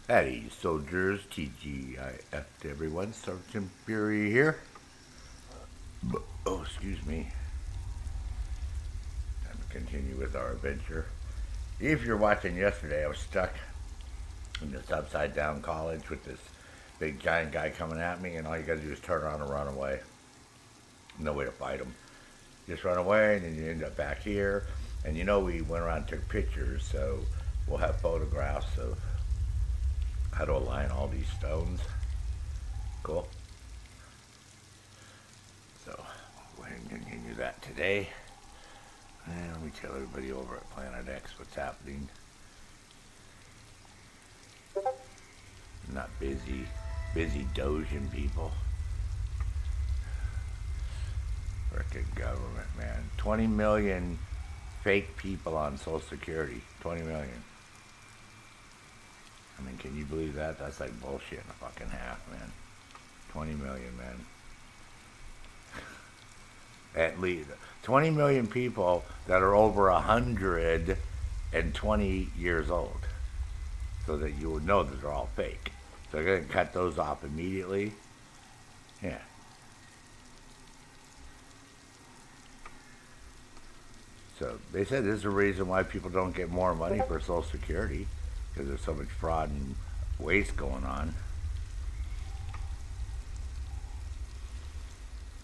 Howdy, soldiers. TGIF to everyone. Sergeant Fury here. Oh, excuse me. Time to continue with our adventure. If you're watching yesterday, I was stuck in this upside down college with this big giant guy coming at me, and all you gotta do is turn around and run away. No way to fight him. Just run away, and then you end up back here. And we went around and took pictures, so we'll have photographs of how to align all these stones. Cool. So, we'll go ahead and continue that today. And let me tell everybody over at Planet X what's happening. I'm not busy dozing people. Frickin' government, man. 20 million fake people on Social Security. 20 million. I mean, can you believe that? That's like bullshit in a fucking half, man. 20 million, man. At least 20 million people that are over 120 years old. So that you would know that they're all fake. So they're going to cut those off immediately. Yeah. So they said this is the reason why people don't get more money for Social Security. Because there's so much fraud and waste going on.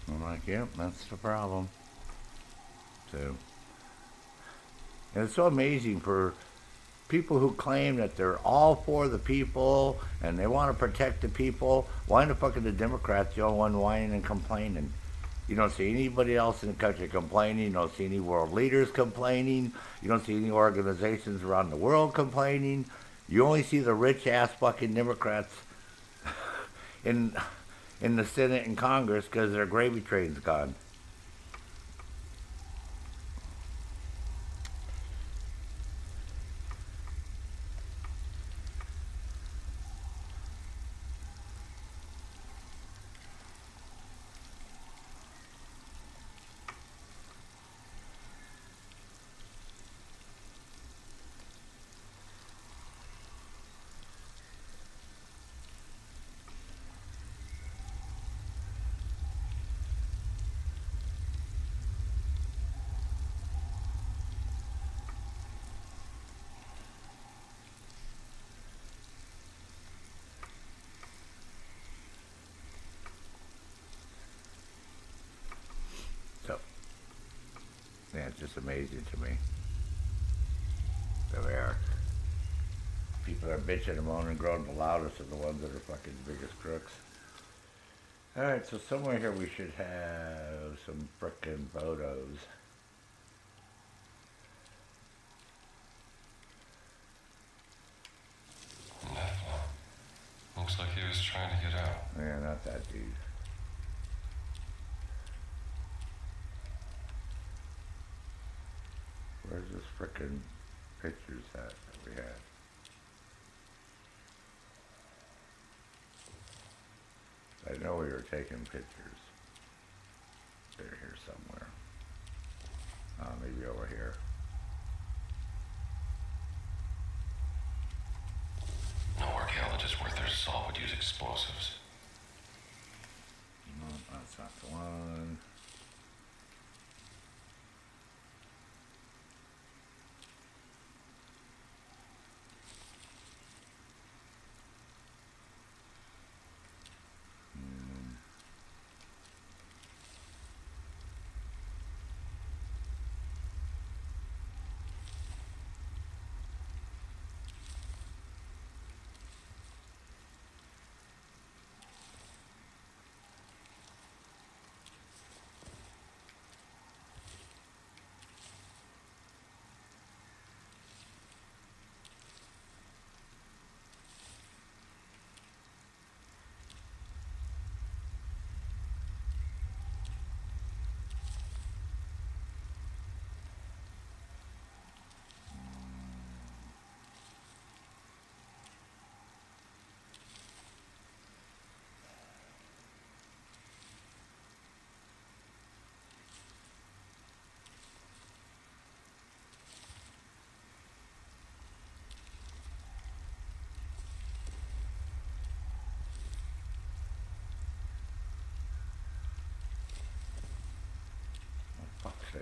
I'm like, yep, that's the problem. So, and it's so amazing for people who claim that they're all for the people and they want to protect the people. Why the fuck are the Democrats the only one whining and complaining? You don't see anybody else in the country complaining. You don't see any world leaders complaining. You don't see any organizations around the world complaining. You only see the rich ass fucking Democrats in the Senate and Congress because their gravy train's gone. So, yeah, it's just amazing to me. There we are. People are bitching and moaning and groaning the loudest are the ones that are fucking biggest crooks. Alright, so somewhere here we should have some frickin' photos. Looks like he was trying to get out. Yeah, not that dude. Where's this frickin' pictures at that we had? I know we were taking pictures. They're here somewhere. Maybe over here. No archaeologist worth their salt would use explosives. No, that's not the one.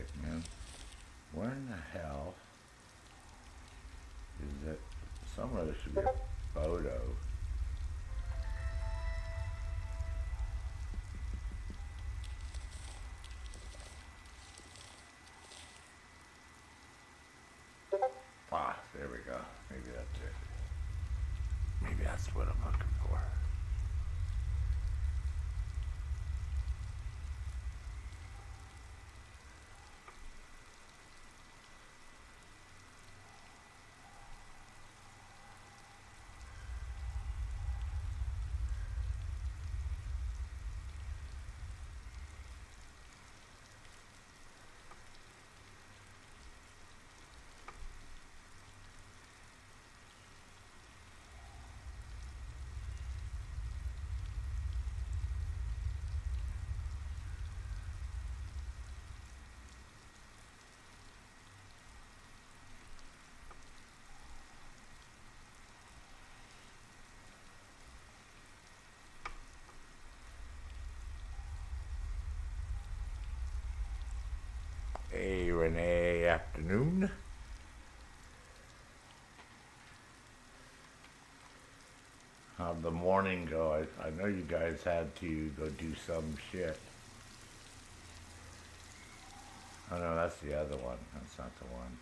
sake, man. Where in the hell is it? Somewhere there should be a photo. Ah, there we go. Maybe that's it. Maybe that's what I'm looking for. Hey, Renee, afternoon. How'd the morning go? I know you guys had to go do some shit. Oh no, that's the other one. That's not the one.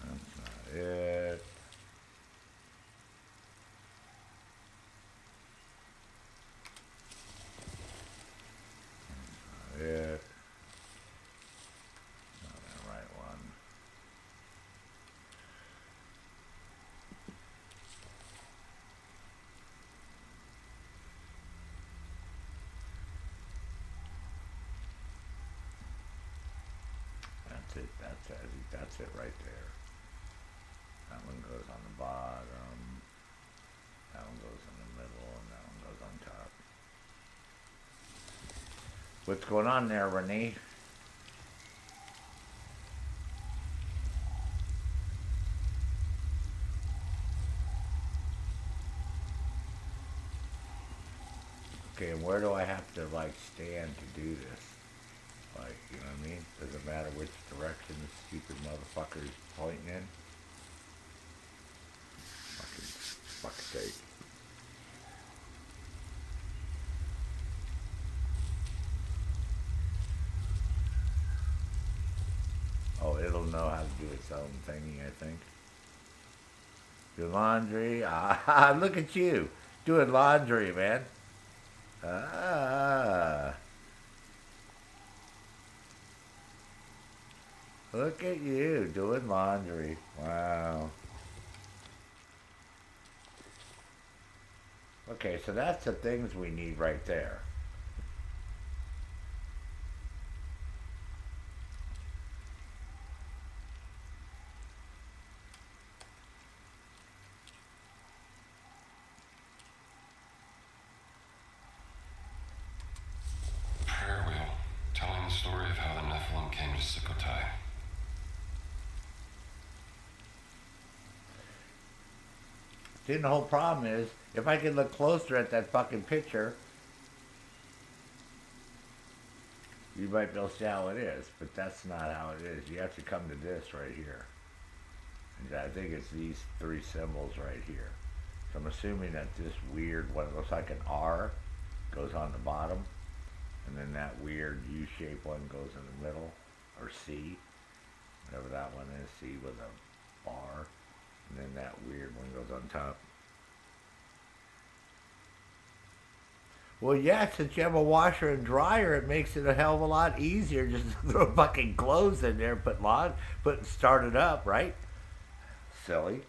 That's not it. Not it. Not the right one. That's it. That's it. I think that's it right there. That one goes on the bottom. That one goes in the middle, and that one goes on top. What's going on there, Renee? Okay, and where do I have to, like, stand to do this? Like, you know what I mean? Does it matter which direction the stupid motherfucker's pointing in? Fucking sake. Oh, it'll know how to do its own thingy, I think. Do laundry. Ah, look at you. Doing laundry, man. Ah. Look at you doing laundry. Wow. Okay, so that's the things we need right there. Prayer wheel, telling the story of how the Nephilim came to Sukhothai. See, the whole problem is, if I could look closer at that fucking picture, you might be able to see how it is, but that's not how it is. You have to come to this right here. And I think it's these three symbols right here. So I'm assuming that this weird, what looks like an R, goes on the bottom, and then that weird U-shaped one goes in the middle, or C, whatever that one is, C with a bar, and then that weird one goes on top. Well, yeah, since you have a washer and dryer, it makes it a hell of a lot easier just to throw fucking clothes in there, start it up, right? Silly.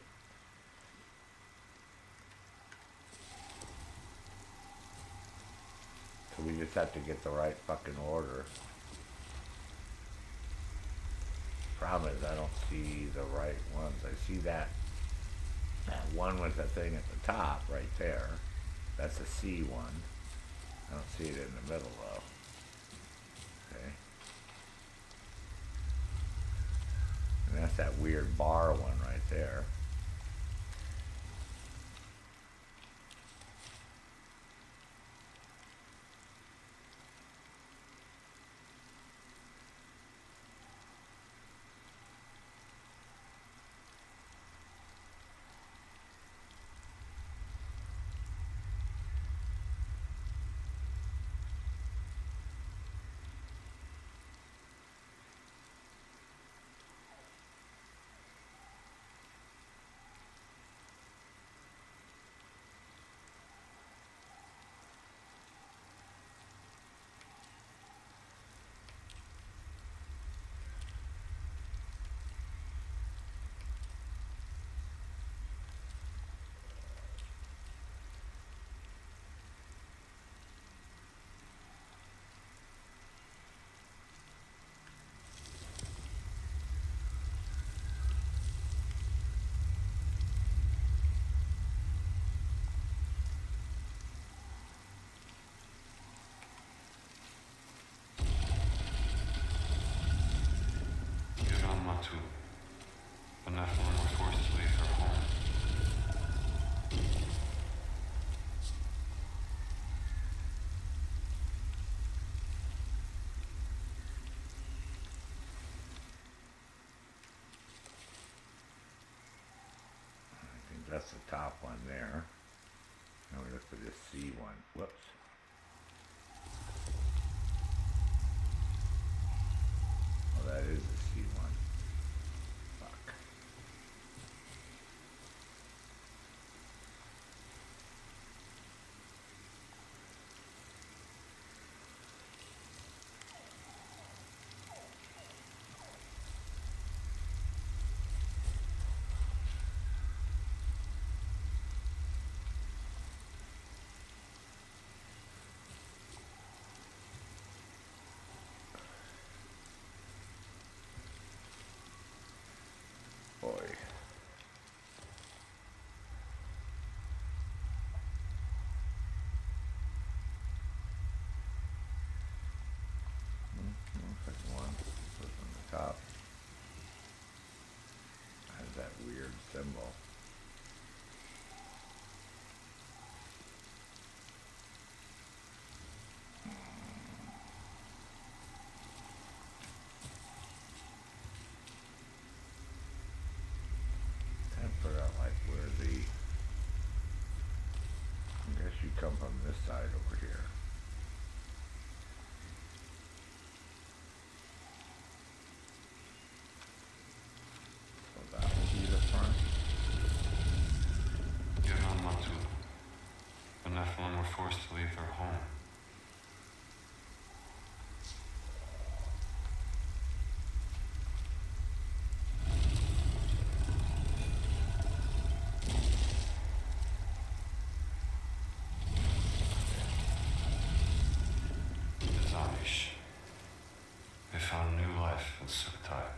So we just have to get the right fucking order. Problem is, I don't see the right ones. I see that one with the thing at the top right there. That's a C one. I don't see it in the middle though. Okay. that's that weird bar one right there. Given Matu, the Nephilim were forced to leave their home. I think that's the top one there. Now we look for this C one. Whoops. Oh, that is the C one. Fuck. Boy. Second one. This on the top. Has that weird symbol. Trying to figure out like where the. I guess you come from this side over here. So that will be the front. Given Matu, the Nephilim were forced to leave their home. The Amish. They found new life in Sukhothai.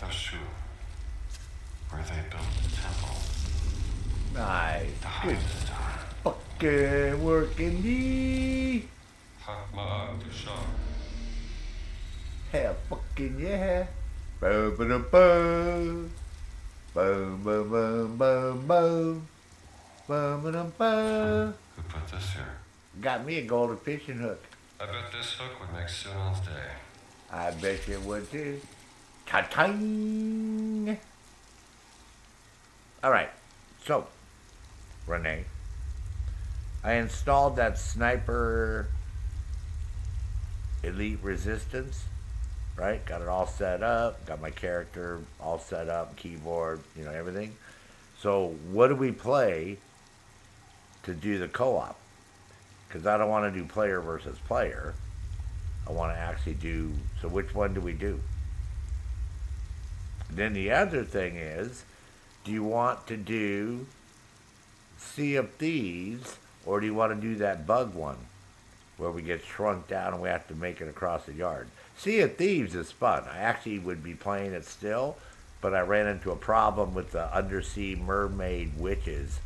Dashu, where they built the temple. Nice. The Good highest star. fucking work, Indy. Hakma Dusha. Hell fucking yeah. Boom, boom, boom. Boom, boom, boom, boom, boom. Boom, boom, boom. Who put this here? Got me a golden fishing hook. I bet this hook would make Sunon's day. I bet you would too. Ta-ting! Alright, so, Renee, I installed that Sniper Elite Resistance, right? Got it all set up, got my character all set up, keyboard, everything. So, what do we play to do the co-op? Because I don't want to do player versus player. I want to actually do, so which one do we do? Then the other thing is, do you want to do Sea of Thieves, or do you want to do that bug one where we get shrunk down and we have to make it across the yard. Sea of Thieves is fun. I actually would be playing it still, but I ran into a problem with the undersea mermaid witches,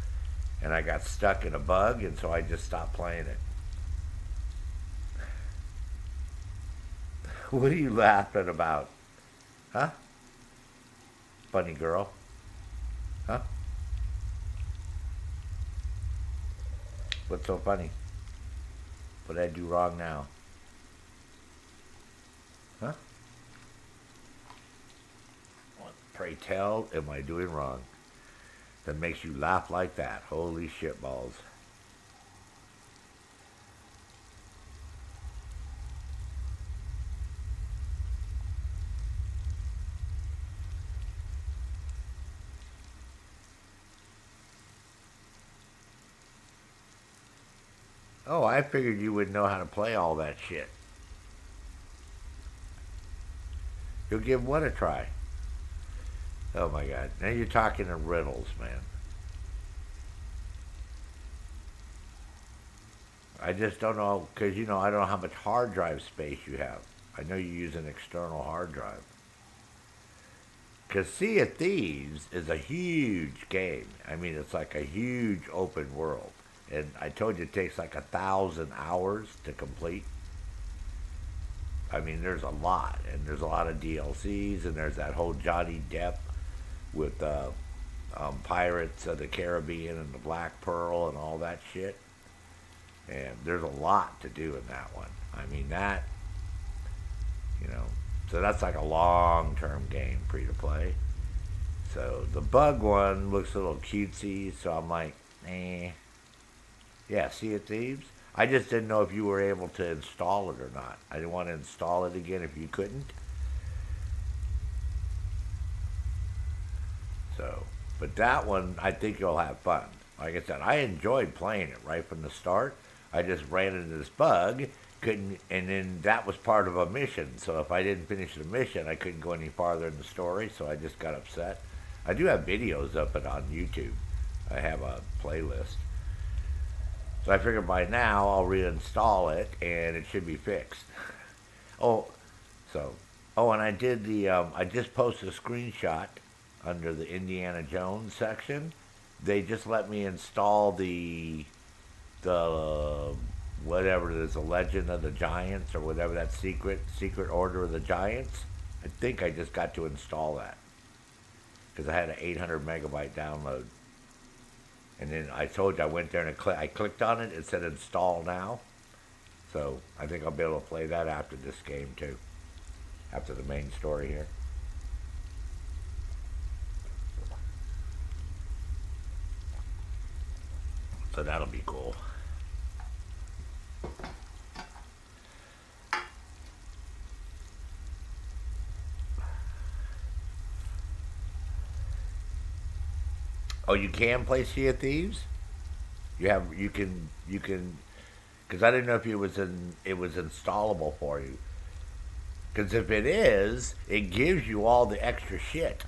and I got stuck in a bug, and so I just stopped playing it. What are you laughing about? Huh? Funny girl? Huh? What's so funny? What did I do wrong now? Huh? What, pray tell, am I doing wrong? That makes you laugh like that. Holy shit balls. Oh, I figured you would know how to play all that shit. You'll give what a try. Oh my god. Now you're talking in riddles, man. I just don't know, because, I don't know how much hard drive space you have. I know you use an external hard drive. Because Sea of Thieves is a huge game. I mean, it's like a huge open world. And I told you it takes like 1,000 hours to complete. I mean, there's a lot. And there's a lot of DLCs. And there's that whole Johnny Depp with Pirates of the Caribbean and the Black Pearl and all that shit. And there's a lot to do in that one. I mean, so that's like a long-term game, free to play. So the bug one looks a little cutesy, so I'm like, eh. Yeah, Sea of Thieves. I just didn't know if you were able to install it or not. I didn't want to install it again if you couldn't. So, but that one, I think you'll have fun. Like I said, I enjoyed playing it right from the start. I just ran into this bug, couldn't, and then that was part of a mission. So if I didn't finish the mission, I couldn't go any farther in the story. So I just got upset. I do have videos up it on YouTube. I have a playlist. So I figured by now I'll reinstall it and it should be fixed. And I did I just posted a screenshot under the Indiana Jones section. They just let me install the whatever it is, the Legend of the Giants or whatever, that secret Order of the Giants. I think I just got to install that because I had an 800 megabyte download. And then I told you I went there and I clicked on it. It said install now. So I think I'll be able to play that after this game too. After the main story here. So that'll be cool. Oh, you can play Sea of Thieves? You can, because I didn't know if it was installable for you. Because if it is, it gives you all the extra shit.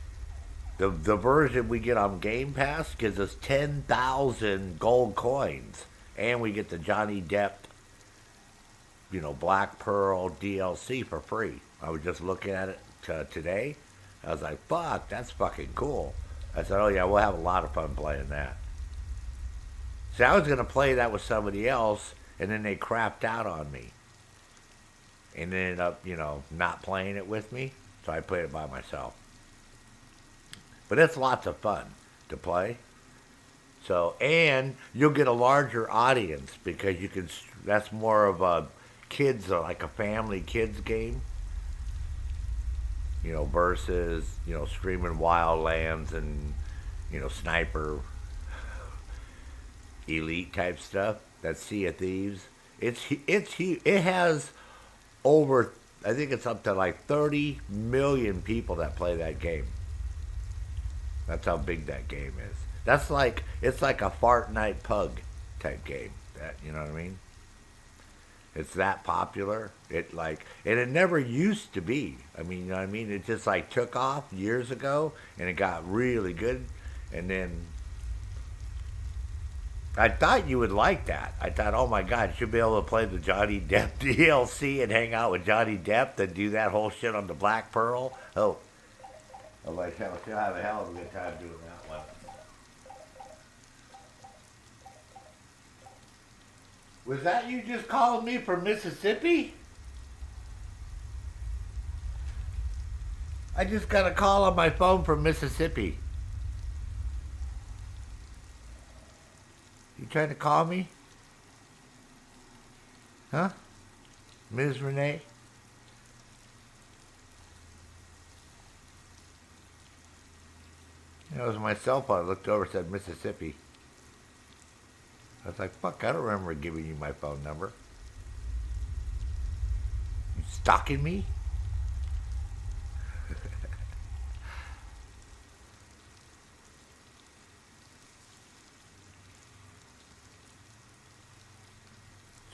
The version we get on Game Pass gives us 10,000 gold coins, and we get the Johnny Depp, Black Pearl DLC for free. I was just looking at it today. I was like, fuck, that's fucking cool. I said, oh yeah, we'll have a lot of fun playing that. See, I was going to play that with somebody else, and then they crapped out on me. And ended up, not playing it with me, so I played it by myself. But it's lots of fun to play. So, and you'll get a larger audience because that's more of a kids, like a family kids game. Versus, Screaming Wildlands and, Sniper Elite type stuff. That Sea of Thieves. It's huge. It has over, I think it's up to like 30 million people that play that game. That's how big that game is. It's like a Fortnite Pug type game. You know what I mean? It's that popular. And it never used to be. I mean, you know what I mean? It just took off years ago, and it got really good, and then I thought you would like that. I thought, oh my God, you should be able to play the Johnny Depp DLC and hang out with Johnny Depp and do that whole shit on the Black Pearl. Oh, I'm like, hell, she'll have a hell of a good time doing that one. Was that you just calling me from Mississippi? I just got a call on my phone from Mississippi. You trying to call me? Huh? Ms. Renee? It was my cell phone. I looked over and said Mississippi. I was like, fuck, I don't remember giving you my phone number. You stalking me?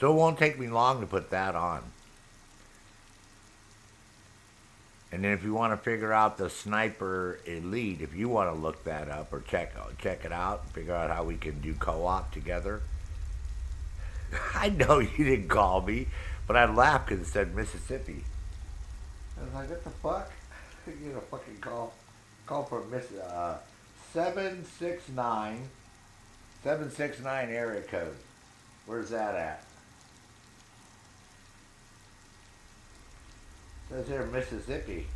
So it won't take me long to put that on. And then if you want to figure out the Sniper Elite, if you want to look that up or check it out and figure out how we can do co-op together. I know you didn't call me, but I laughed because it said Mississippi. I was like, what the fuck? You get a fucking call from 769 area code. Where's that at? Says here Mississippi.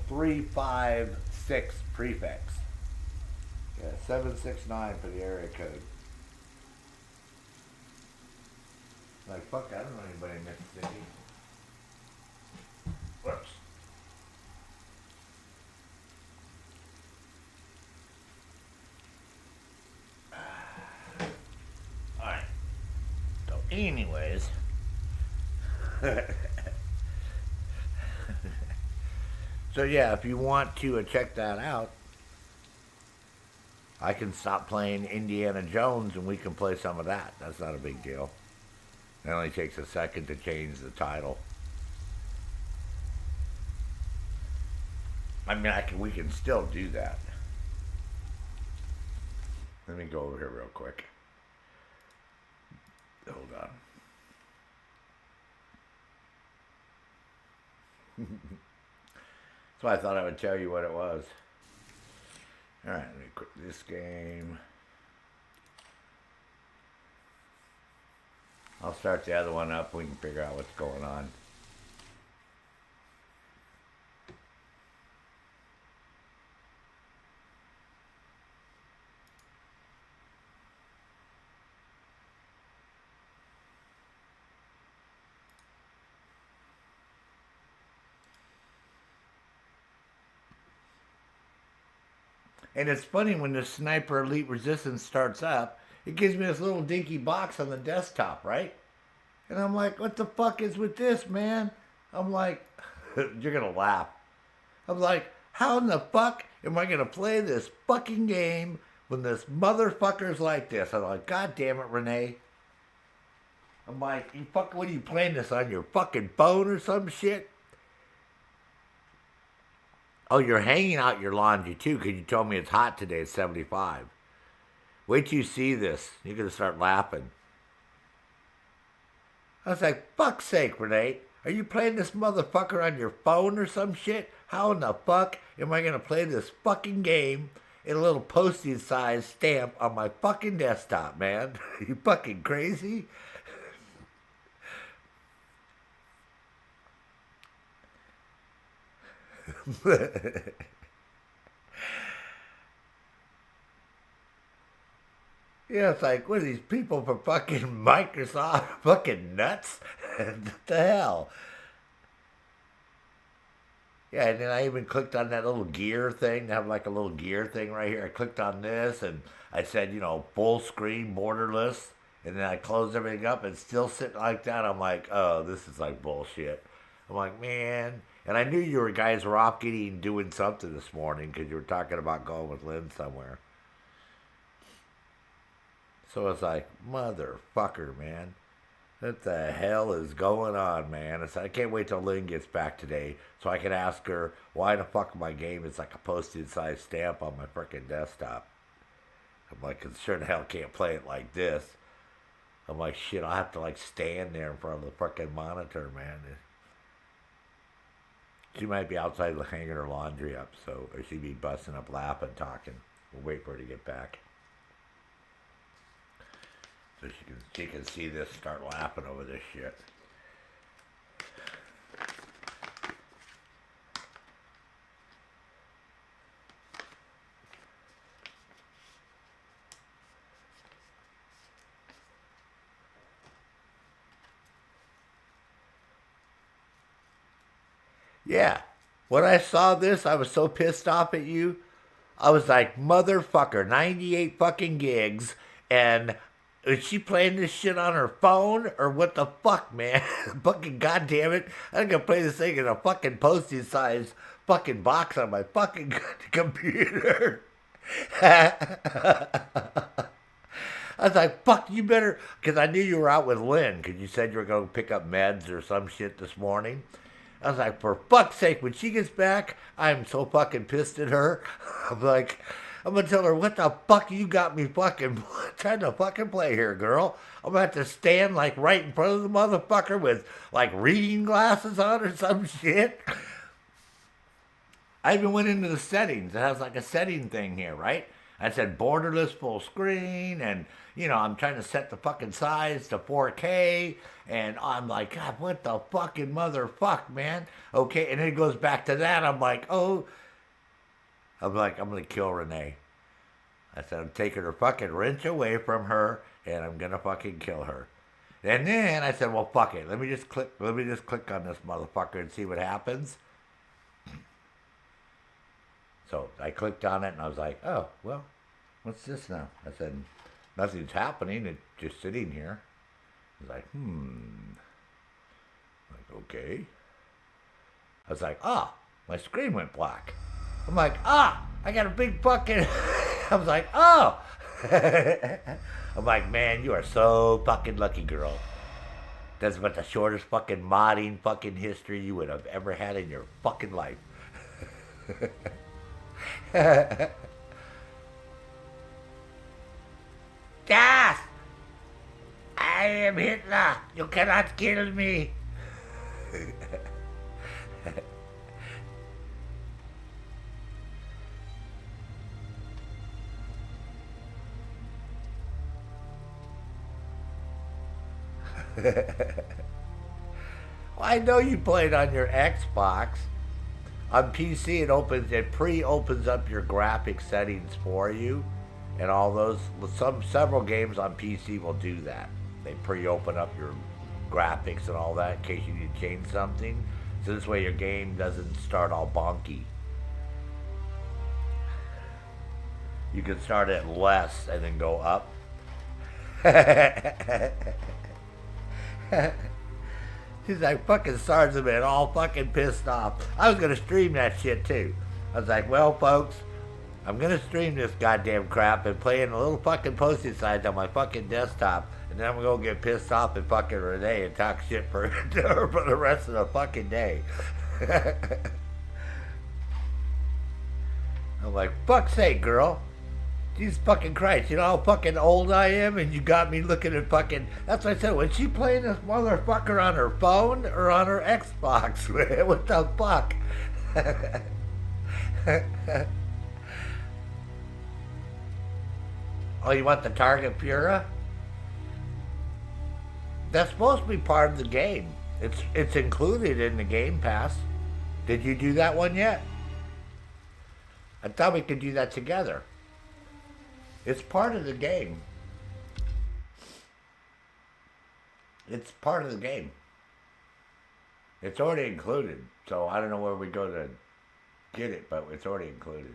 356 prefix. Yeah, 769 for the area code. Like, fuck, I don't know anybody in Mississippi. Whoops. Alright. So, anyways. So yeah, if you want to check that out, I can stop playing Indiana Jones and we can play some of that. That's not a big deal. It only takes a second to change the title. I mean, we can still do that. Let me go over here real quick. Hold on. So I thought I would tell you what it was. Alright, let me quit this game. I'll start the other one up. We can figure out what's going on. And it's funny when the Sniper Elite Resistance starts up, it gives me this little dinky box on the desktop, right? And I'm like, what the fuck is with this, man? I'm like, you're gonna laugh. I'm like, how in the fuck am I gonna play this fucking game when this motherfucker's like this? I'm like, God damn it, Renee. I'm like, you fucking, what are you playing this on your fucking phone or some shit? Oh, you're hanging out your laundry too because you told me it's hot today, it's 75. Wait till you see this. You're going to start laughing. I was like, fuck's sake, Renee. Are you playing this motherfucker on your phone or some shit? How in the fuck am I going to play this fucking game in a little postage-sized stamp on my fucking desktop, man? You fucking crazy? Yeah, it's like, what are these people from fucking Microsoft fucking nuts? What the hell? Yeah, and then I even clicked on that little gear thing. They have like a little gear thing right here. I clicked on this and I said, full screen, borderless. And then I closed everything up and still sitting like that. I'm like, oh, this is like bullshit. I'm like, man. And I knew you guys were off getting doing something this morning because you were talking about going with Lynn somewhere. So it's like, motherfucker, man. What the hell is going on, man? I said, I can't wait till Lynn gets back today so I can ask her why the fuck my game is like a postage-sized stamp on my frickin' desktop. I'm like, I sure the hell can't play it like this. I'm like, shit, I'll have to like stand there in front of the fucking monitor, man. She might be outside hanging her laundry up, so or she'd be busting up laughing, talking. We'll wait for her to get back. So she can see this, start laughing over this shit. Yeah. When I saw this, I was so pissed off at you. I was like, motherfucker, 98 fucking gigs, and is she playing this shit on her phone, or what the fuck, man? Fucking goddamn it. I'm gonna play this thing in a fucking postage size fucking box on my fucking computer. I was like, fuck, you better, because I knew you were out with Lynn, because you said you were going to pick up meds or some shit this morning. I was like, for fuck's sake, when she gets back, I'm so fucking pissed at her. I'm like, I'm going to tell her, what the fuck you got me fucking trying to fucking play here, girl? I'm going to have to stand like right in front of the motherfucker with like reading glasses on or some shit. I even went into the settings. It has like a setting thing here, right? I said borderless full screen, and you know, I'm trying to set the fucking size to 4K, and I'm like, God, what the fucking motherfuck, man? Okay, and then it goes back to that. I'm like, I'm gonna kill Renee. I said, I'm taking her fucking wrench away from her, and I'm gonna fucking kill her. And then I said, well, fuck it. Let me just click on this motherfucker and see what happens. So I clicked on it, and I was like, oh, well, what's this now? I said, nothing's happening. It's just sitting here. I was like, Like, okay. I was like, my screen went black. I'm like, I got a big fucking... I was like, I'm like, man, you are so fucking lucky, girl. That's about the shortest fucking modding fucking history you would have ever had in your fucking life. Yes! I am Hitler. You cannot kill me. I know you played on your Xbox. On PC, it pre-opens up your graphic settings for you, and all those. Several games on PC will do that. They pre-open up your graphics and all that in case you need to change something. So this way your game doesn't start all bonky. You can start at less and then go up. He's like, fucking Sergeant Man, all fucking pissed off. I was gonna stream that shit too. I was like, well, folks, I'm gonna stream this goddamn crap and play in a little fucking postage signs on my fucking desktop, and then I'm gonna get pissed off at fucking Renee and talk shit for her for the rest of the fucking day. I'm like, fuck's sake, girl. Jesus fucking Christ, you know how fucking old I am, and you got me looking at fucking... That's what I said, was she playing this motherfucker on her phone or on her Xbox? What the fuck? Oh, you want the Target Pura? That's supposed to be part of the game. It's included in the Game Pass. Did you do that one yet? I thought we could do that together. It's part of the game. It's part of the game. It's already included. So I don't know where we go to get it, but it's already included.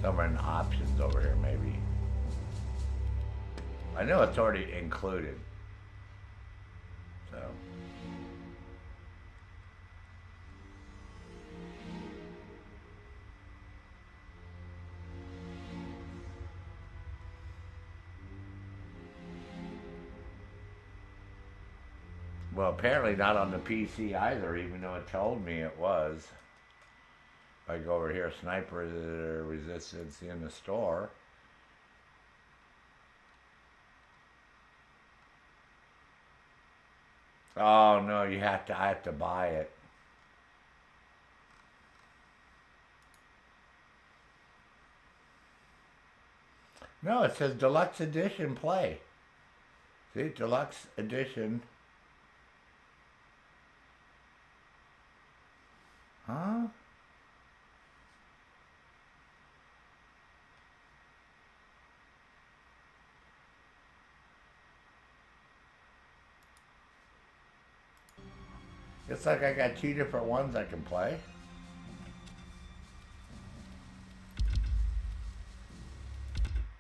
Somewhere in the options over here, maybe. I know it's already included. So. Well, apparently not on the PC either, even though it told me it was. If I go over here, sniper resistance in the store. Oh no, I have to buy it. No, it says deluxe edition play. See, deluxe edition. Huh? It's like I got two different ones I can play.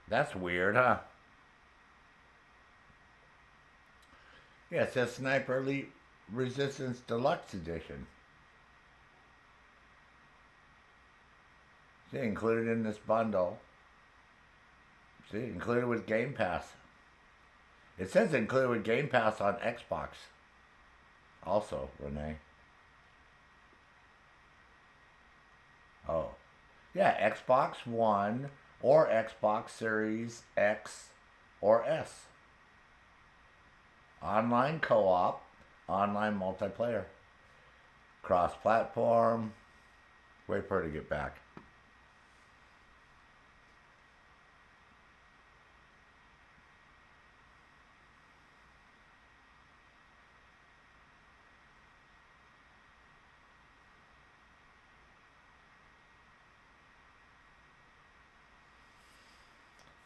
That's weird, huh? Yeah, it says Sniper Elite Resistance Deluxe Edition. See, included in this bundle. See, included with Game Pass. It says included with Game Pass on Xbox. Also, Renee. Oh. Yeah, Xbox One or Xbox Series X or S. Online co-op, online multiplayer. Cross-platform. Wait for her to get back.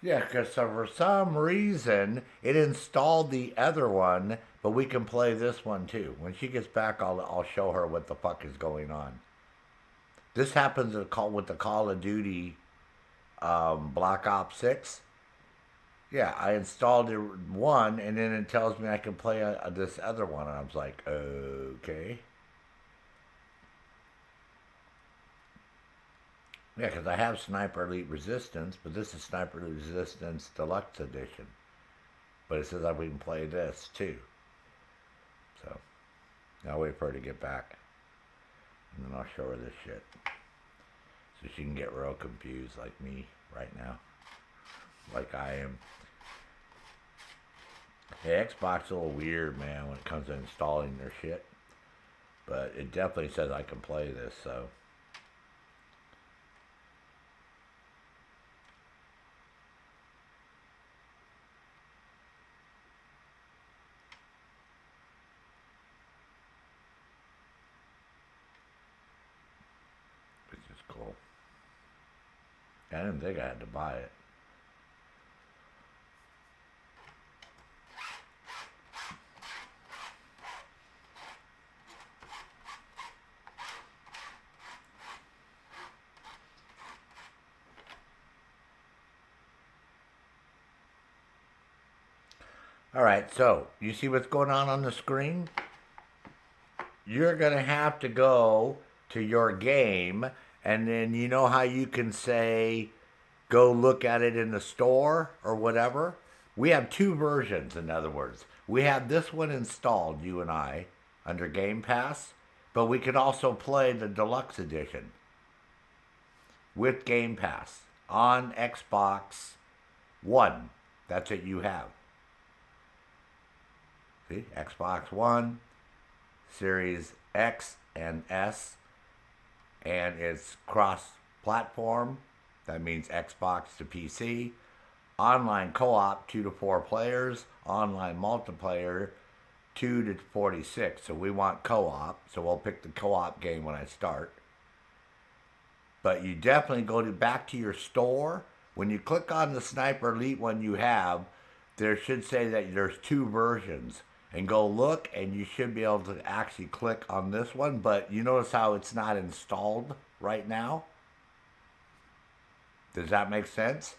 Yeah, because for some reason it installed the other one, but we can play this one too. When she gets back, I'll show her what the fuck is going on. This happens with the Call of Duty Black Ops 6. Yeah, I installed it one, and then it tells me I can play this other one, and I was like, okay. Yeah, because I have Sniper Elite Resistance, but this is Sniper Elite Resistance Deluxe Edition. But it says that we can play this too. So, I'll wait for her to get back. And then I'll show her this shit. So she can get real confused like me right now. Like I am. Yeah, Xbox is a little weird, man, when it comes to installing their shit. But it definitely says I can play this, so. Which is cool. I didn't think I had to buy it. All right, so you see what's going on the screen? You're going to have to go to your game, and then you know how you can say, go look at it in the store or whatever? We have two versions, in other words. We have this one installed, you and I, under Game Pass, but we can also play the deluxe edition with Game Pass on Xbox One. That's what you have. See, Xbox One, Series X and S, and it's cross-platform. That means Xbox to PC. Online co-op, 2 to 4 players. Online multiplayer, 2 to 46. So we want co-op, so we'll pick the co-op game when I start. But you definitely go back to your store. When you click on the Sniper Elite one you have, there should say that there's two versions. And go look, and you should be able to actually click on this one. But you notice how it's not installed right now? Does that make sense?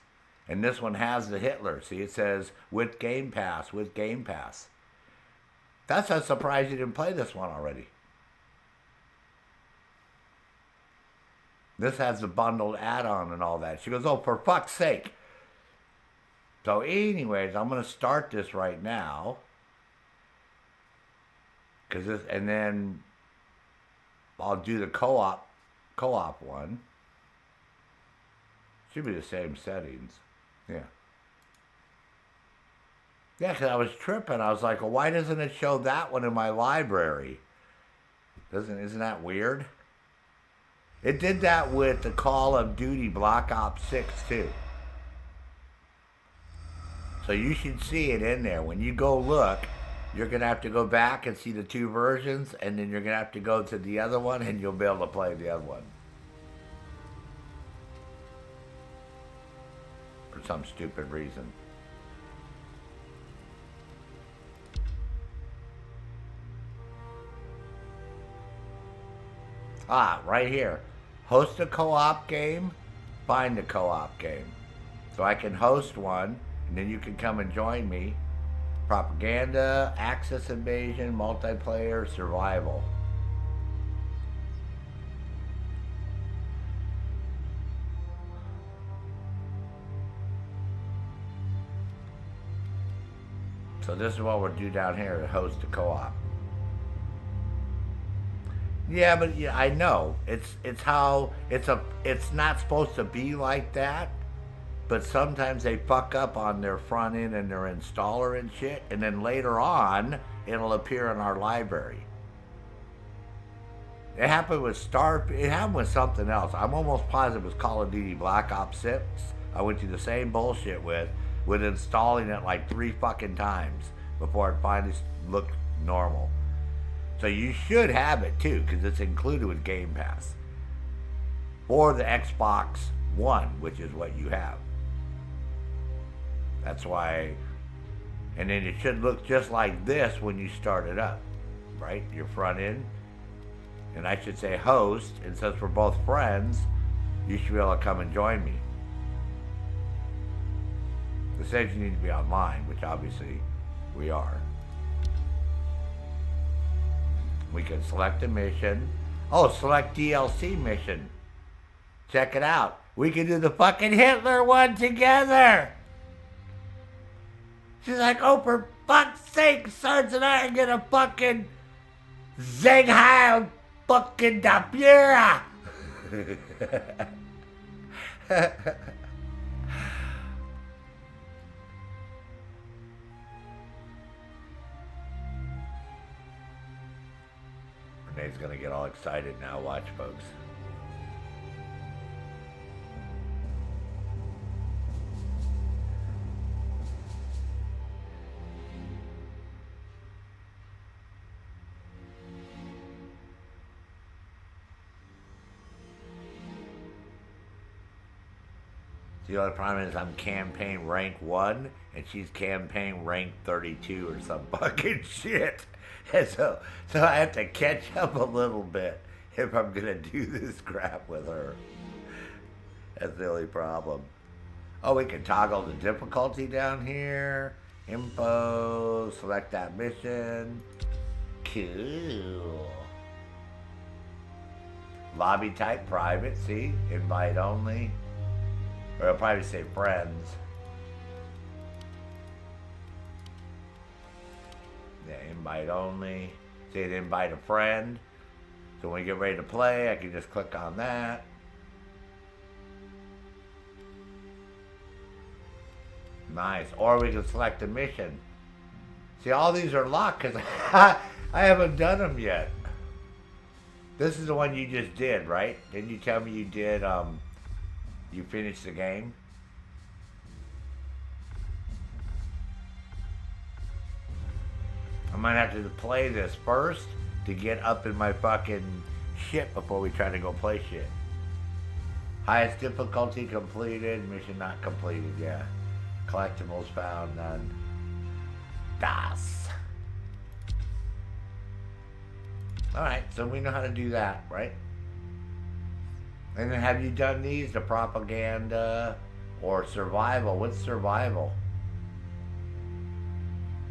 And this one has the Hitler. See, it says, with Game Pass, with Game Pass. That's a surprise you didn't play this one already. This has the bundled add-on and all that. She goes, oh, for fuck's sake. So anyways, I'm going to start this right now. And then I'll do the co-op one. Should be the same settings. Yeah. Yeah, because I was tripping. I was like, well, why doesn't it show that one in my library? Isn't that weird? It did that with the Call of Duty Black Ops 6 too. So you should see it in there. When you go look, you're going to have to go back and see the two versions, and then you're going to have to go to the other one, and you'll be able to play the other one. For some stupid reason. Ah, right here. Host a co-op game, find a co-op game. So I can host one, and then you can come and join me. Propaganda, Axis Invasion, multiplayer, survival. So this is what we'll do down here to host a co-op. Yeah, but yeah, I know. It's not supposed to be like that. But sometimes they fuck up on their front end and their installer and shit, and then later on it'll appear in our library. It happened with It happened with something else. I'm almost positive it was Call of Duty Black Ops 6. I went through the same bullshit with installing it like 3 fucking times before it finally looked normal. So you should have it too, because it's included with Game Pass. Or the Xbox One, which is what you have. That's why, and then it should look just like this when you start it up, right? Your front end. And I should say host, and since we're both friends, you should be able to come and join me. It says you need to be online, which obviously we are. We can select a mission. Oh, select DLC mission. Check it out. We can do the fucking Hitler one together. She's like, oh, for fuck's sake, Sarge and I are gonna fucking Zing Heil fucking da Führer. Renee's gonna get all excited now. Watch, folks. The only problem is I'm campaign rank 1 and she's campaign rank 32 or some fucking shit. And so I have to catch up a little bit if I'm gonna do this crap with her. That's the only problem. Oh, we can toggle the difficulty down here. Info, select that mission. Cool. Lobby type private, see? Invite only. Or I'll probably say friends. Yeah, invite only. Say to invite a friend. So when we get ready to play, I can just click on that. Nice. Or we can select a mission. See, all these are locked because I haven't done them yet. This is the one you just did, right? Didn't you tell me you did, you finished the game? I might have to play this first to get up in my fucking shit before we try to go play shit. Highest difficulty completed, mission not completed, yeah. Collectibles found, none. Das. Alright, so we know how to do that, right? And then have you done these? The propaganda or survival? What's survival?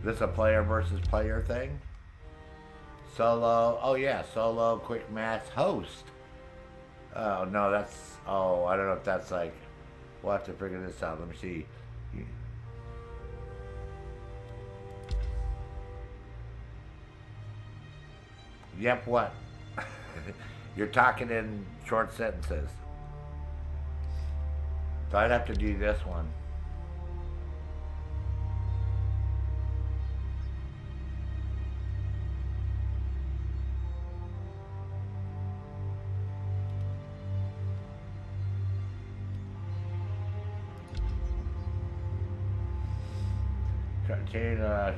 This a player versus player thing? Solo. Oh yeah, solo, quick match, host. Oh no, that's, oh, I don't know if that's like, we'll have to figure this out. Let me see. Yep, what? You're talking in short sentences. So I'd have to do this one.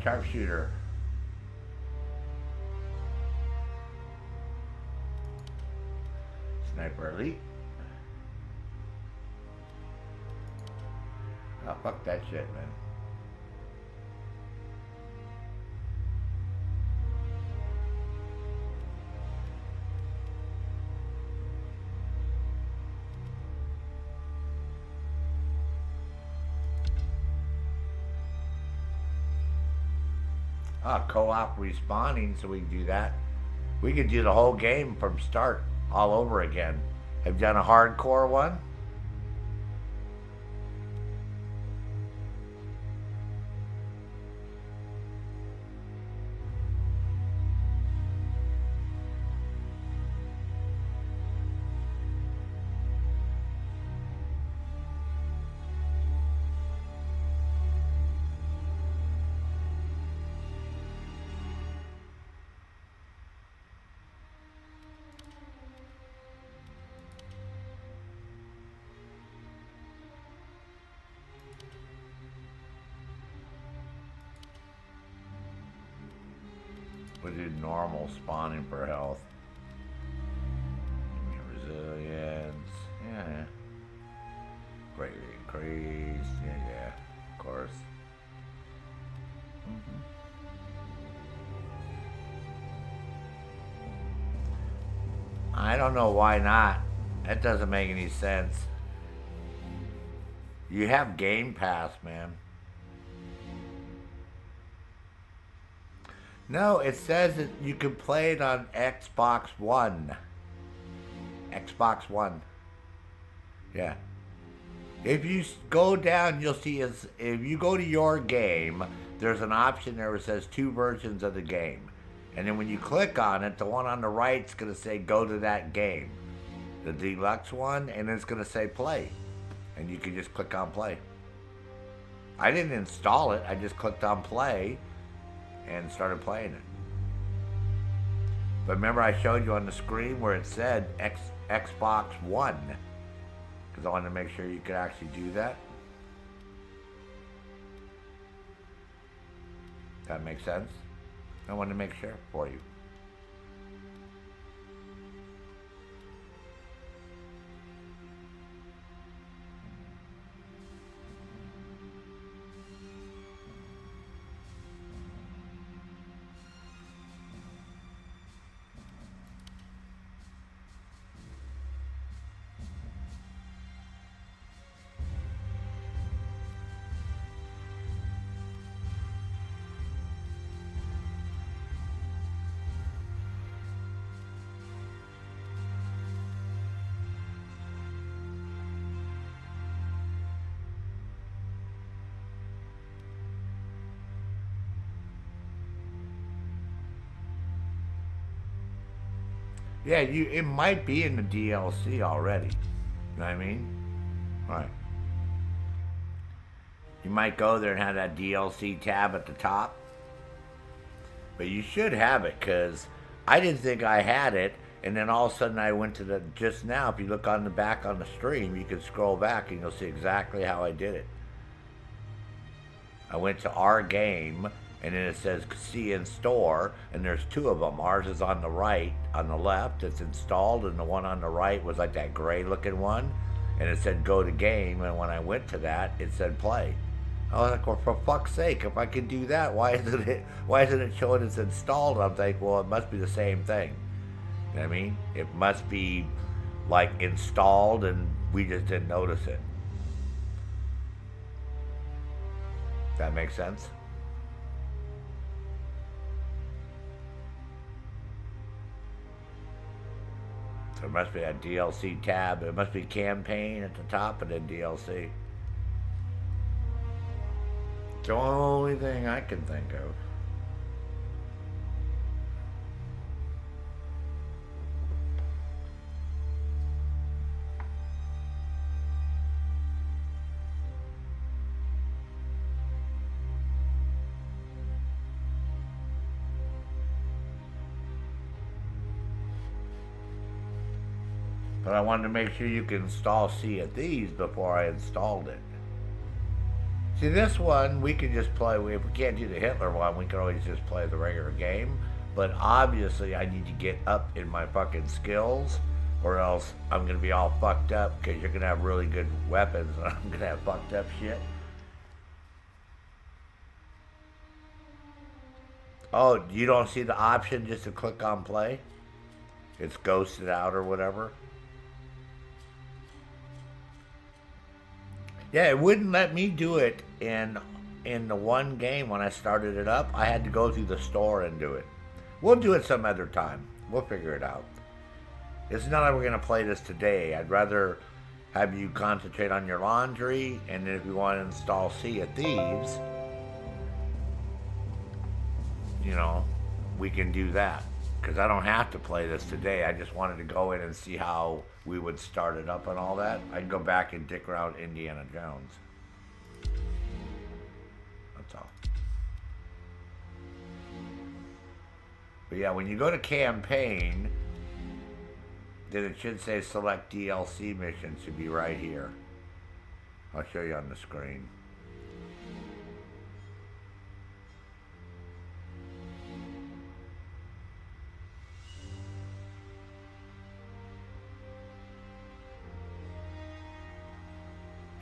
Sharpshooter. Sniper Elite. Oh, fuck that shit, man. Co-op respawning, so we can do that. We could do the whole game from start all over again. Have you done a hardcore one? We do normal spawning for health. Resilience. Yeah. Greatly increased. Yeah. Of course. I don't know why not. That doesn't make any sense. You have Game Pass, man. No, it says that you can play it on Xbox One. Xbox One. Yeah. If you go down, you'll see if you go to your game, there's an option there that says 2 versions of the game. And then when you click on it, the one on the right's going to say go to that game. The deluxe one, and it's going to say play. And you can just click on play. I didn't install it, I just clicked on play and started playing it. But remember I showed you on the screen where it said Xbox One, because I wanted to make sure you could actually do that. That makes sense? I wanted to make sure for you. Yeah, it might be in the DLC already. You know what I mean? Right. You might go there and have that DLC tab at the top. But you should have it, because I didn't think I had it, and then all of a sudden I went to the, just now, if you look on the back on the stream, you can scroll back and you'll see exactly how I did it. I went to our game, and then it says see in store, and there's 2 of them. Ours is on the right, on the left, it's installed, and the one on the right was like that gray looking one, and it said go to game, and when I went to that, it said play. I was like, well, for fuck's sake, if I can do that, why isn't it showing it's installed? I'm like, well, it must be the same thing. You know what I mean? It must be like installed, and we just didn't notice it. That makes sense? So it must be a DLC tab. It must be campaign at the top and then DLC. It's the only thing I can think of. But I wanted to make sure you can install Sea of Thieves before I installed it. See, this one, we can just play. If we can't do the Hitler one, we can always just play the regular game. But obviously, I need to get up in my fucking skills, or else I'm going to be all fucked up because you're going to have really good weapons and I'm going to have fucked up shit. Oh, you don't see the option just to click on play? It's ghosted out or whatever? Yeah, it wouldn't let me do it in the one game when I started it up. I had to go through the store and do it. We'll do it some other time. We'll figure it out. It's not like we're gonna play this today. I'd rather have you concentrate on your laundry, and then if you want to install Sea of Thieves, you know, we can do that. Because I don't have to play this today. I just wanted to go in and see how we would start it up and all that. I can go back and dick around Indiana Jones. That's all. But yeah, when you go to campaign, then it should say select DLC mission. Should be right here. I'll show you on the screen.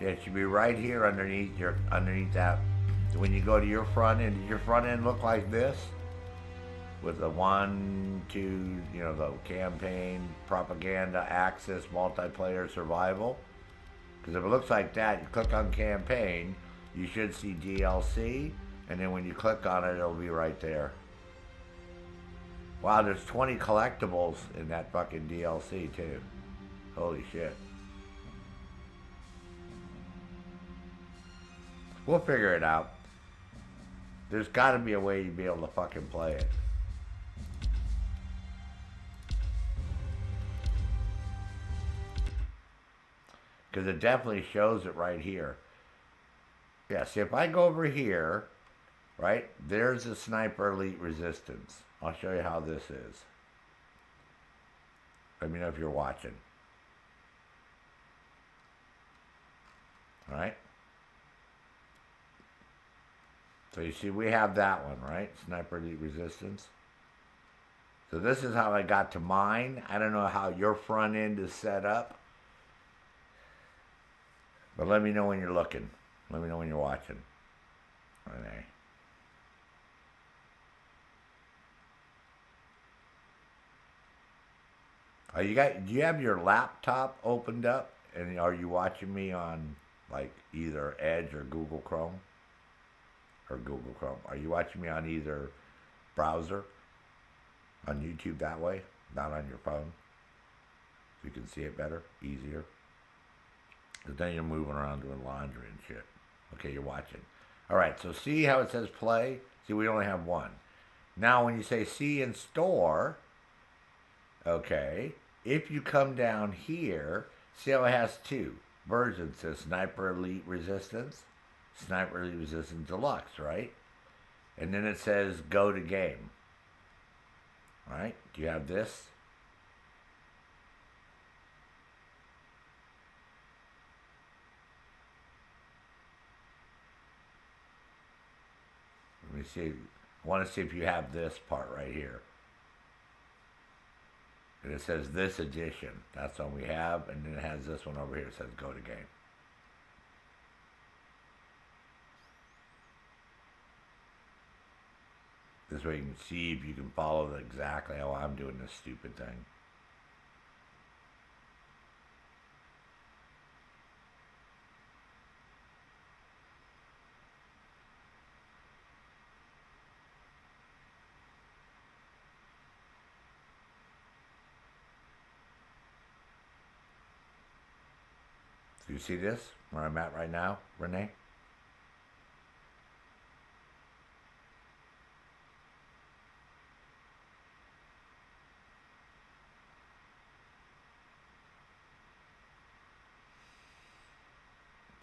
Yeah, it should be right here underneath that. When you go to your front end, does your front end look like this? With the 1, 2, the campaign, propaganda, access, multiplayer, survival. Because if it looks like that, you click on campaign, you should see DLC, and then when you click on it, it'll be right there. Wow, there's 20 collectibles in that fucking DLC too. Holy shit. We'll figure it out. There's got to be a way you'd be able to fucking play it. Because it definitely shows it right here. Yeah, see, if I go over here, right, there's the Sniper Elite Resistance. I'll show you how this is. Let me know if you're watching. All right? So you see, we have that one, right? Sniper Elite Resistance. So this is how I got to mine. I don't know how your front end is set up. But let me know when you're looking. Let me know when you're watching. Okay. Do you have your laptop opened up? And are you watching me on like either Edge or Google Chrome? Or Google Chrome. Are you watching me on either browser? On YouTube that way? Not on your phone? So you can see it better? Easier? Because then you're moving around doing laundry and shit. Okay, you're watching. Alright, so see how it says play? See, we only have one. Now when you say see in store, okay, if you come down here, see how it has two versions. It says Sniper Elite Resistance. Sniper Elite Resistance Deluxe, right? And then it says go to game. Right? Do you have this? Let me see. I want to see if you have this part right here. And it says this edition. That's one we have. And then it has this one over here. It says go to game. This way you can see if you can follow exactly how I'm doing this stupid thing. Do you see this, where I'm at right now, Renee?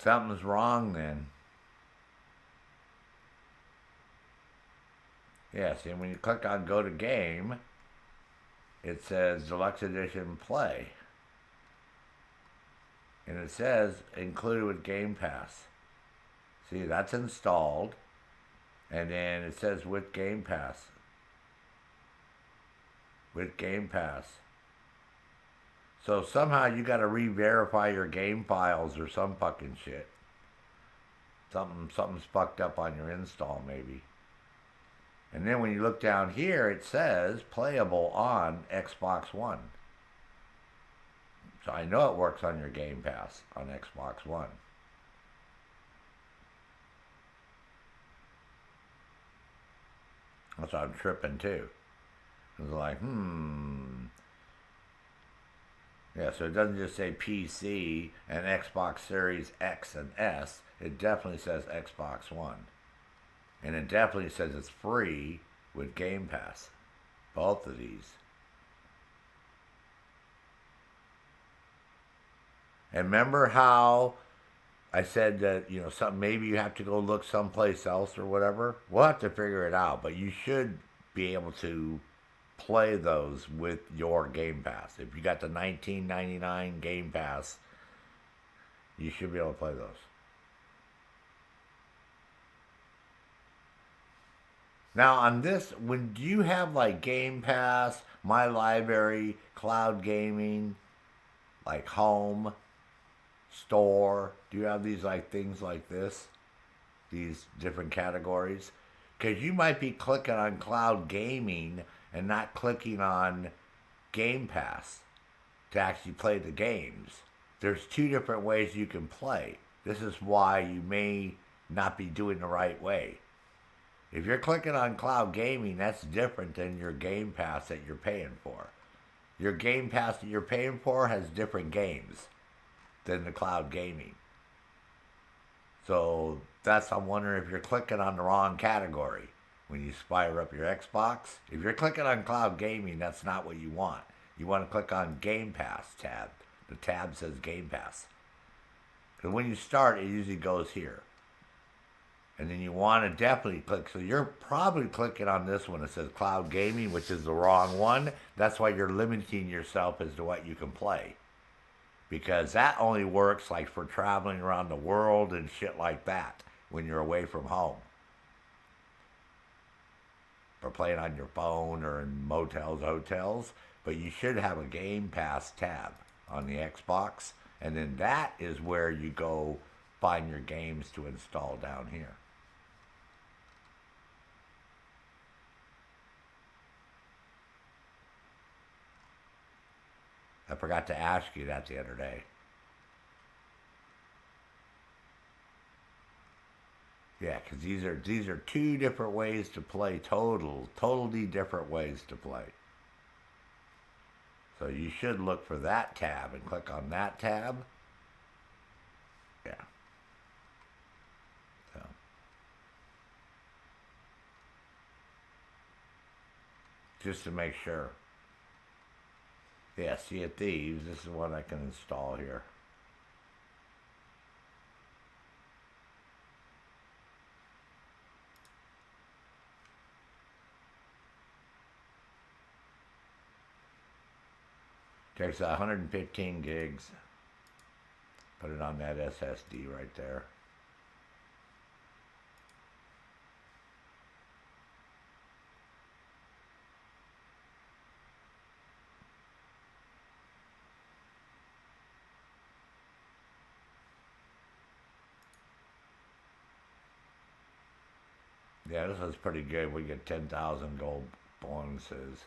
Something's wrong then. Yes, and when you click on go to game, it says Deluxe Edition Play. And it says included with Game Pass. See, that's installed. And then it says with Game Pass. With Game Pass. So somehow you got to re-verify your game files or some fucking shit. Something's fucked up on your install maybe. And then when you look down here, it says playable on Xbox One. So I know it works on your Game Pass on Xbox One. That's why I'm tripping too. It's like, Yeah, so it doesn't just say PC and Xbox Series X and S. It definitely says Xbox One. And it definitely says it's free with Game Pass. Both of these. And remember how I said that, maybe you have to go look someplace else or whatever? We'll have to figure it out, but you should be able to play those with your Game Pass. If you got the $19.99 Game Pass, you should be able to play those. Now on this, when do you have like Game Pass, My Library, Cloud Gaming, like Home, Store? Do you have these like things like this? These different categories? Because you might be clicking on Cloud Gaming and not clicking on Game Pass to actually play the games. There's two different ways you can play. This is why you may not be doing the right way. If you're clicking on Cloud Gaming, that's different than your Game Pass that you're paying for. Your Game Pass that you're paying for has different games than the Cloud Gaming. So I'm wondering if you're clicking on the wrong category when you fire up your Xbox. If you're clicking on Cloud Gaming, that's not what you want. You want to click on Game Pass tab. The tab says Game Pass. Because when you start, it usually goes here. And then you want to definitely click. So you're probably clicking on this one that says Cloud Gaming, which is the wrong one. That's why you're limiting yourself as to what you can play. Because that only works like for traveling around the world and shit like that when you're away from home. Or playing on your phone or in motels, hotels. But you should have a Game Pass tab on the Xbox. And then that is where you go find your games to install down here. I forgot to ask you that the other day. Yeah, because these are two different ways to play. Totally different ways to play. So you should look for that tab and click on that tab. Yeah. So. Just to make sure. Yeah, Sea of Thieves. This is what I can install here. Takes 115 gigs. Put it on that SSD right there. Yeah, this is pretty good. We get 10,000 gold bonuses.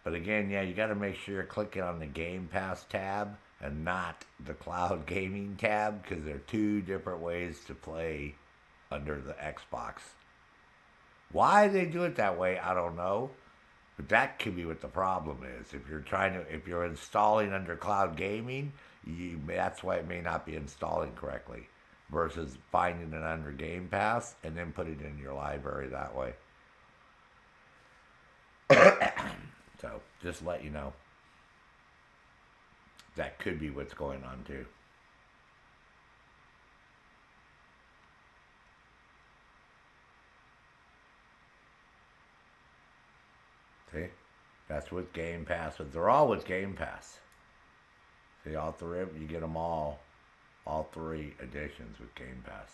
But again, yeah, you got to make sure you're clicking on the Game Pass tab and not the Cloud Gaming tab because they're two different ways to play under the Xbox. Why they do it that way, I don't know. But that could be what the problem is. If you're installing under Cloud Gaming, that's why it may not be installing correctly. Versus finding it under Game Pass and then putting it in your library that way. So, just let you know. That could be what's going on too. See? That's with Game Pass. But they're all with Game Pass. See, all three of them, you get them all three editions with Game Pass.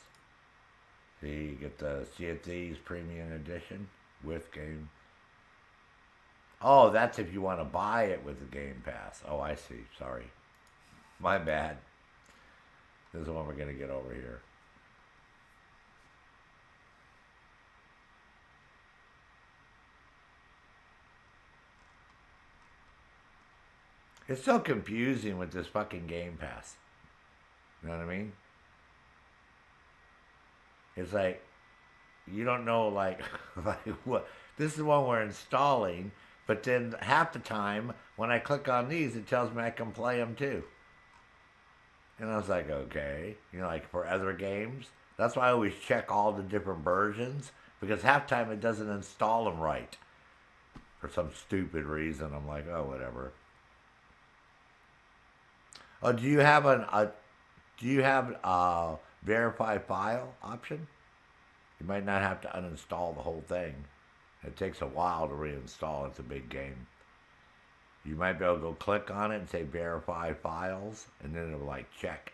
See, you get the Sea of Thieves Premium Edition with Game. Oh, that's if you want to buy it with the Game Pass. Oh, I see. Sorry. My bad. This is the one we're going to get over here. It's so confusing with this fucking Game Pass. You know what I mean? It's like, you don't know, like, like what. This is the one we're installing, but then half the time, when I click on these, it tells me I can play them too. And I was like, okay. You know, like for other games. That's why I always check all the different versions, because half the time it doesn't install them right. For some stupid reason. I'm like, oh, whatever. Oh, do you have a verify file option? You might not have to uninstall the whole thing. It takes a while to reinstall. It's a big game. You might be able to go click on it and say verify files, and then it'll like check.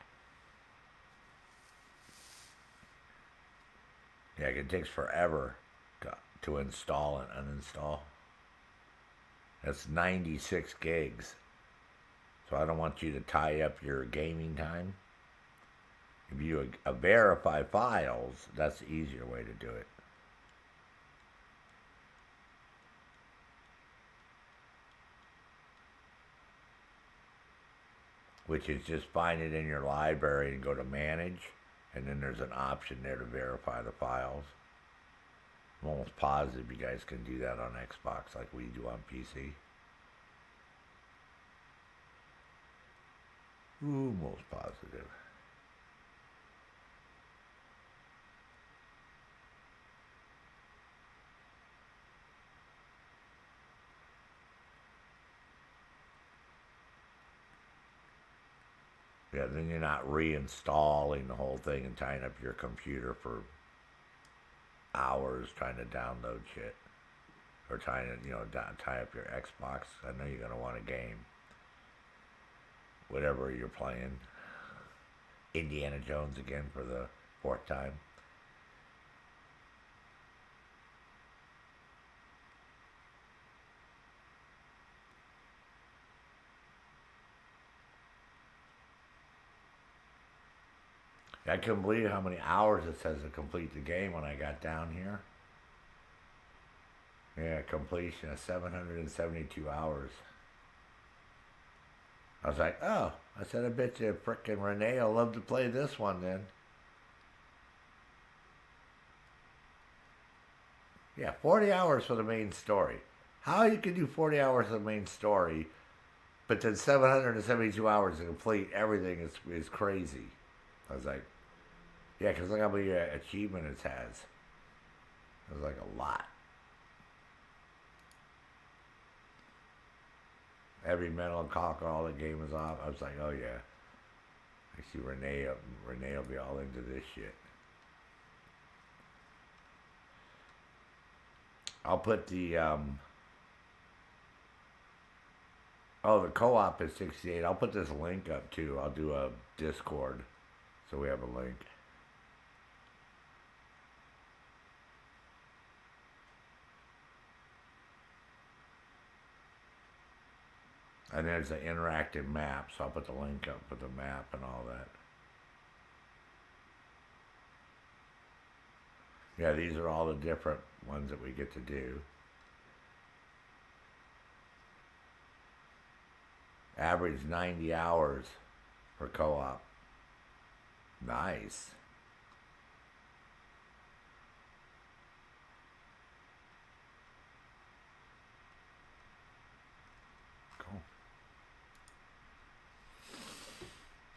Yeah, it takes forever to install and uninstall. That's 96 gigs. So I don't want you to tie up your gaming time. If you verify files, that's the easier way to do it. Which is just find it in your library and go to manage, and then there's an option there to verify the files. I'm almost positive you guys can do that on Xbox like we do on PC. Ooh, most positive. Yeah, then you're not reinstalling the whole thing and tying up your computer for hours trying to download shit. Or trying to, tie up your Xbox. I know you're going to want a game. Whatever you're playing. Indiana Jones again for the fourth time. I couldn't believe how many hours it says to complete the game when I got down here. Yeah, completion of 772 hours. I was like, oh, I said, I bet you frickin' Renee will love to play this one then. Yeah, 40 hours for the main story. How you can do 40 hours of the main story, but then 772 hours to complete everything is crazy. I was like, yeah, because look how many achievement it has. It was like a lot. Every mental cock, all the game is off. I was like, oh yeah. I see Renee will be all into this shit. I'll put the the co-op is 68. I'll put this link up too. I'll do a Discord so we have a link. And there's an interactive map, so I'll put the link up with the map and all that. Yeah, these are all the different ones that we get to do. Average 90 hours for co-op. Nice. Cool.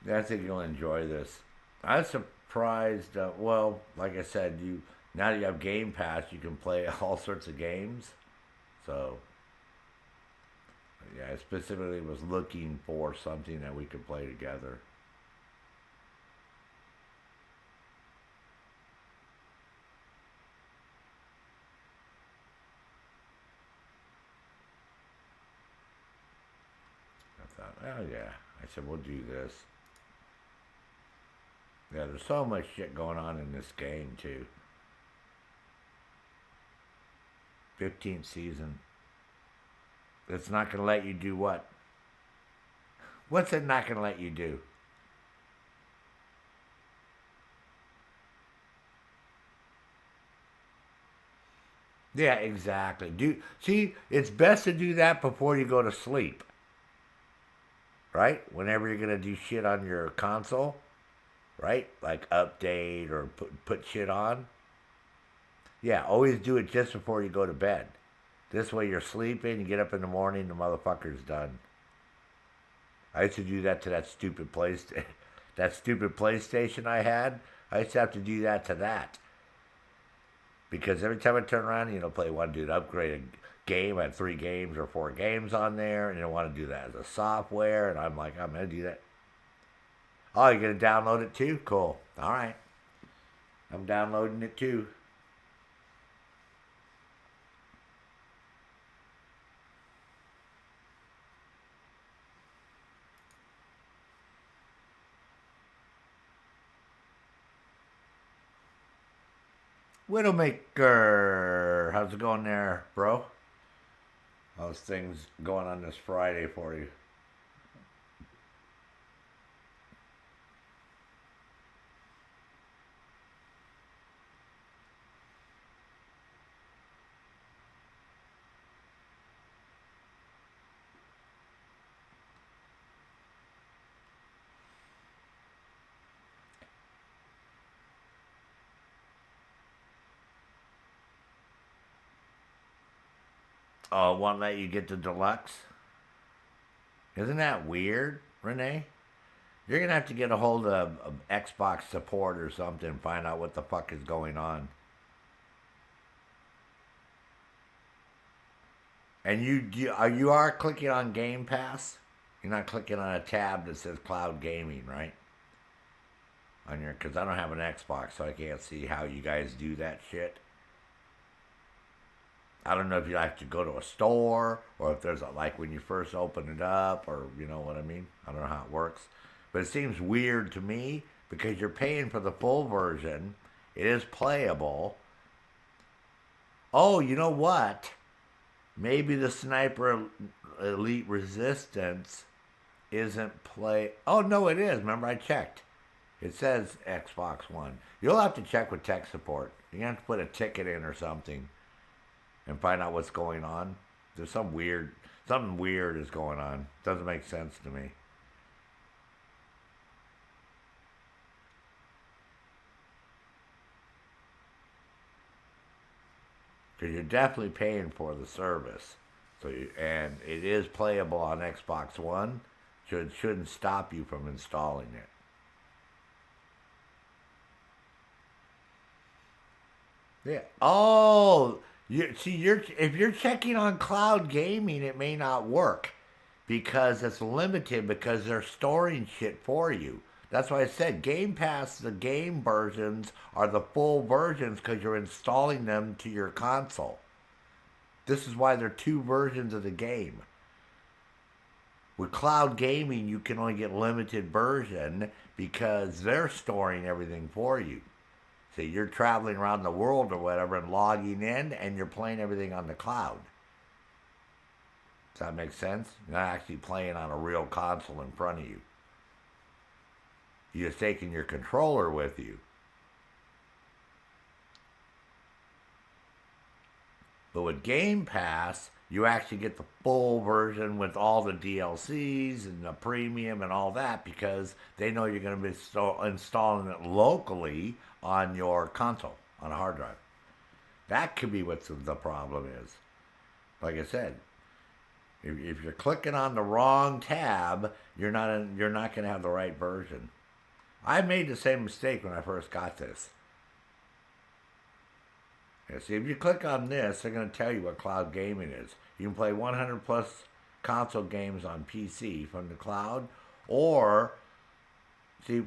Yeah, I think you'll enjoy this. I was surprised. Well, like I said, now that you have Game Pass, you can play all sorts of games. So, yeah, I specifically was looking for something that we could play together. I thought, oh yeah, I said, we'll do this. Yeah, there's so much shit going on in this game, too. 15th season. It's not going to let you do what? What's it not going to let you do? Yeah, exactly. See, it's best to do that before you go to sleep, right? Whenever you're gonna do shit on your console, right? Like update or put shit on. Yeah, always do it just before you go to bed. This way you're sleeping, you get up in the morning, the motherfucker's done. I used to do that to that stupid that stupid PlayStation I had. I used to have to do that to that. Because every time I turn around, play one dude, upgrade a game. I had 3 games or 4 games on there, and you want to do that as a software. And I'm like, I'm going to do that. Oh, you're going to download it too? Cool. All right. I'm downloading it too. Widowmaker, how's it going there, bro? How's things going on this Friday for you? Oh, it won't let you get the deluxe? Isn't that weird, Renee? You're going to have to get a hold of Xbox support or something and find out what the fuck is going on. And you are clicking on Game Pass? You're not clicking on a tab that says Cloud Gaming, right? Because I don't have an Xbox, so I can't see how you guys do that shit. I don't know if you have to go to a store or if there's like when you first open it up or you know what I mean. I don't know how it works. But it seems weird to me because you're paying for the full version. It is playable. Oh, you know what? Maybe the Sniper Elite Resistance isn't play. Oh, no, it is. Remember, I checked. It says Xbox One. You'll have to check with tech support. You're going to have to put a ticket in or something and find out what's going on. There's something weird is going on. Doesn't make sense to me. Because you're definitely paying for the service. And it is playable on Xbox One. So it shouldn't stop you from installing it. Yeah. Oh, if you're checking on cloud gaming, it may not work because it's limited because they're storing shit for you. That's why I said Game Pass, the game versions are the full versions because you're installing them to your console. This is why there are 2 versions of the game. With cloud gaming, you can only get limited version because they're storing everything for you. So you're traveling around the world or whatever and logging in and you're playing everything on the cloud. Does that make sense? You're not actually playing on a real console in front of you. You're just taking your controller with you. But with Game Pass, you actually get the full version with all the DLCs and the premium and all that because they know you're going to be installing it locally on your console, on a hard drive. That could be what the problem is. Like I said, if you're clicking on the wrong tab, you're not going to have the right version. I made the same mistake when I first got this. Yeah, see, if you click on this, they're going to tell you what cloud gaming is. You can play 100 plus console games on PC from the cloud, or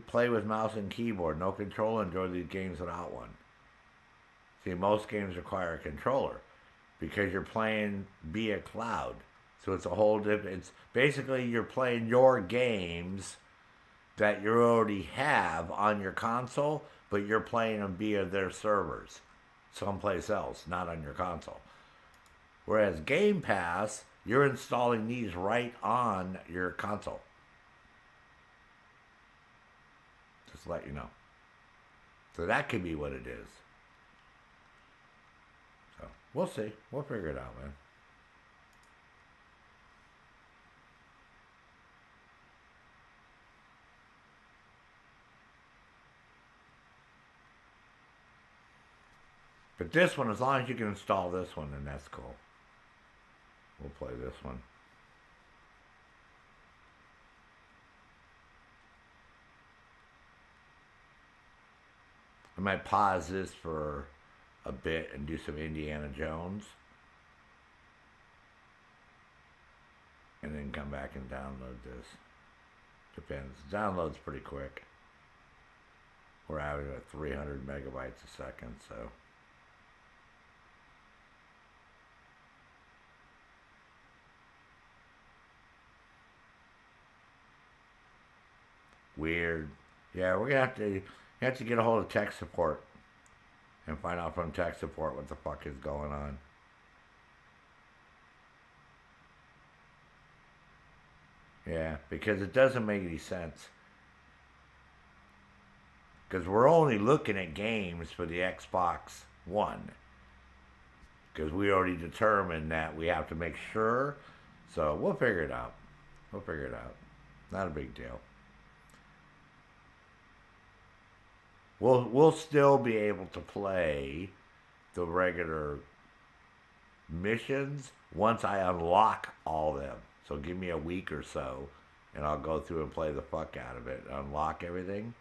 play with mouse and keyboard. No controller, enjoy these games without one. See, most games require a controller because you're playing via cloud. So it's a whole different. It's basically you're playing your games that you already have on your console, but you're playing them via their servers, someplace else, not on your console. Whereas Game Pass, you're installing these right on your console. Just to let you know. So that could be what it is. So we'll see. We'll figure it out, man. But this one, as long as you can install this one, then that's cool. We'll play this one. I might pause this for a bit and do some Indiana Jones, and then come back and download this. Depends. Download's pretty quick. We're having at 300 megabytes a second, so. Weird. Yeah, we're gonna have to get a hold of tech support and find out from tech support what the fuck is going on. Yeah, because it doesn't make any sense. Because we're only looking at games for the Xbox One. Because we already determined that we have to make sure. So we'll figure it out. We'll figure it out. Not a big deal. We'll still be able to play the regular missions once I unlock all of them. So give me a week or so, and I'll go through and play the fuck out of it, unlock everything.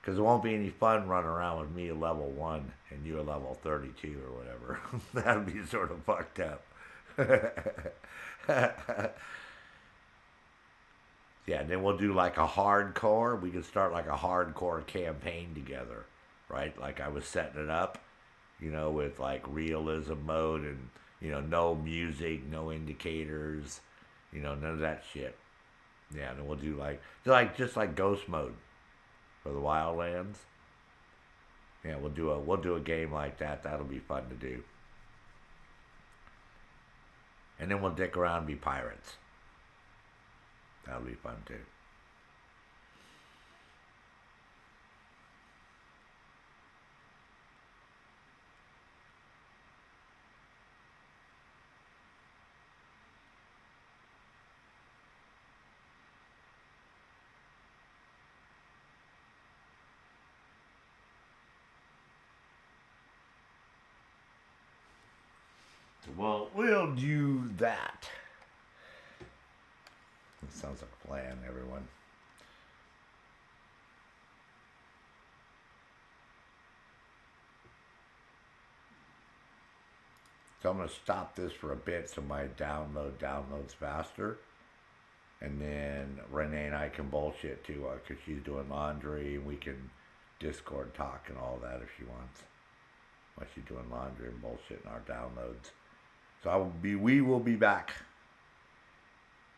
Because it won't be any fun running around with me at level 1 and you at level 32 or whatever. That would be sort of fucked up. Yeah, and then we'll do like a hardcore. We can start like a hardcore campaign together, right? Like I was setting it up, with like realism mode and, no music, no indicators, none of that shit. Yeah, and then we'll do just like ghost mode for the Wildlands. Yeah, we'll do a game like that. That'll be fun to do. And then we'll dick around and be pirates. That'll be fun too. Well, we'll do that. It sounds like a plan, everyone. So I'm going to stop this for a bit so my downloads faster. And then Renee and I can bullshit too, because she's doing laundry, and we can Discord talk and all that if she wants. While she's doing laundry and bullshitting our downloads. So we will be back.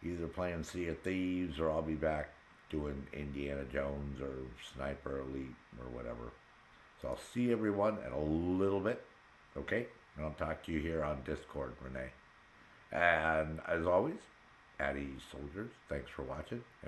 Either playing Sea of Thieves, or I'll be back doing Indiana Jones or Sniper Elite or whatever. So I'll see everyone in a little bit. Okay? And I'll talk to you here on Discord, Renee. And as always, at ease, soldiers. Thanks for watching.